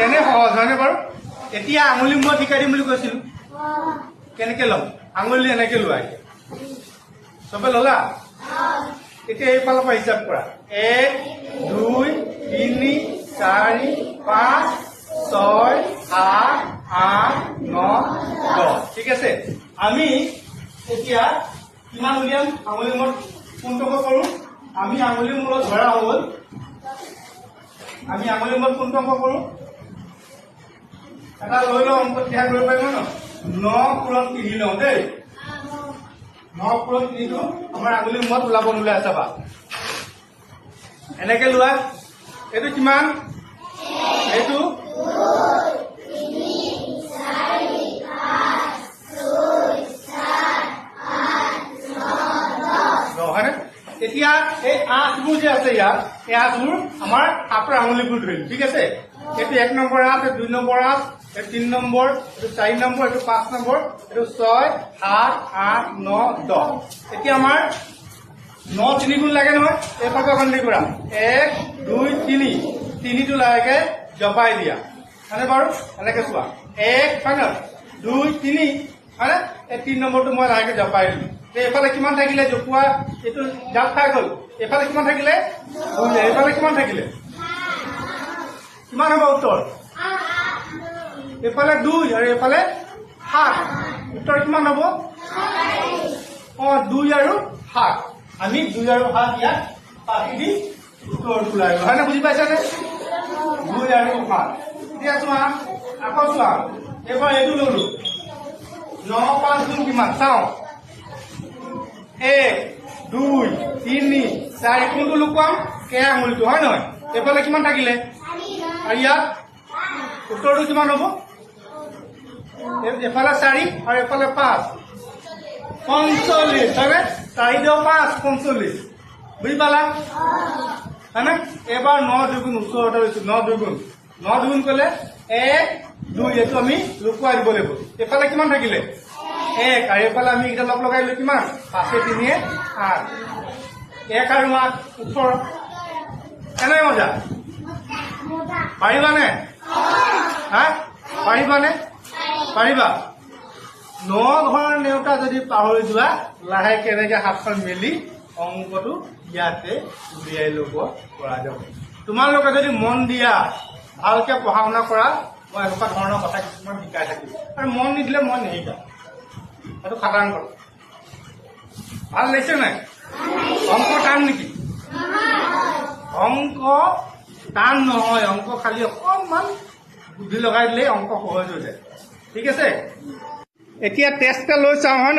তেনে সহজ হয়নে বাৰু? এতিয়া আঙুলি মই শিকাই দিম বুলি কৈছিলো, কেনেকে ল'ম? আঙুলি এনেকে লোৱা, চবে ললা? এতিয়া এইফালৰ পৰা হিচাপ কৰা, 1 2 3 4 5 6 7 8 9 10। ঠিক আছে, আমি এতিয়া কিমান উলিয়াম? আঙুলি মূৰত কোনটো কৰো? আমি আঙুলি মূৰত ধৰা হ'ল, আমি আঙুলি মূৰত কোনটো অংক কৰো? এটা লৈ লওঁ, অংক ধ্যান কৰিব পাৰিব ন? 9 পূৰণ 3 লওঁ দেই। 9 পূৰণ 3টো আমাৰ আঙুলি মূৰত ওলাব নোলাই, চাবা এনেকে লোৱা। এইটো কিমান? এইটো হয়নে? এতিয়া এই 8বোৰ যে আছে ইয়াত, এই 8বোৰ আমাৰ হাতৰ আঙুলিবোৰ ধৰিম। ঠিক আছে, এইটো 1 নম্বৰ 8, এইটো 2 নম্বৰ 8, এইটো 3 নম্বৰ, এইটো 4 নম্বৰ, এইটো 5 নম্বৰ, এইটো 6 7 8 9 10। এতিয়া আমাৰ 9 3 গুণ লাগে নহয়, এইফালে গণনা কৰা, 1 2 3, 3টো লাগে জপাই দিয়া হয়নে বাৰু? এনেকে চোৱা, 1 হয় ন, 2 3 হয়নে? এই 3 নম্বৰটো মই লাহেকে জপাই দিলো। এইফালে কিমান থাকিলে? জপোৱা এইটো জাপ খাই গ'ল। এইফালে কিমান থাকিলে? 2। এইফালে কিমান থাকিলে? কিমান হ'ব উত্তৰ? এইফালে 2 আৰু এইফালে 7। উত্তৰ কিমান হ'ব? 2 আৰু 7। আমি 2 আৰু 7 ইয়াত পাতি দি উত্তৰটো ওলাই গ'ল। হয় নে? বুজি পাইছানে? 2 আৰু 7। এতিয়া চোৱা, আকৌ চোৱা, এইবাৰ এইটো ললো, 9 5 গুণ কিমান চাওঁ, 1 2 3 4, কোনটো লুকুৱাম? কেয়া আঙুলিটো, হয় নহয়? এইফালে কিমান থাকিলে? আৰু ইয়াত উত্তৰটো কিমান হ'ব? এফালে 4 আৰু এফালে 5, 45 হয়নে? 4 × 5 45। বুজি পালা? হয়নে? এবাৰ 9 2 ওচৰতে লৈছো, 9 2 9 2 ক'লে 1 2, এইটো আমি লুকুৱাই দিব লাগিব। এইফালে কিমান থাকিলে? 1 আৰু এইফালে আমি এটা লগ লগাই দিলো, কিমান? 5 3 8, 1 আৰু 8 18। কেনে মজা? পাৰিবানে? হা, পাৰিবানে? পাৰিবা? 9 ঘৰ নেওতা যদি পাহৰি যোৱা, লাহেকে এনেকে হাতখন মেলি অংকটো ইয়াতে উলিয়াই ল'ব পৰা যাব। তোমালোকে যদি মন দিয়া, ভালকে পঢ়া শুনা কৰা, মই এনেকুৱা ধৰণৰ কথা কিছুমান শিকাই থাকিম। আৰু মন নিদিলে মই নিশিকাম, সেইটো সাধাৰণ কথা। ভাল লাগিছে নাই? অংক টান নেকি? অংক টান নহয়, অংক খালি অকণমান বুদ্ধি লগাই দিলেই অংক সহজ হৈ যায়। ঠিক আছে, এতিয়া টেষ্ট এটা লৈ চাওঁ, হয় ন?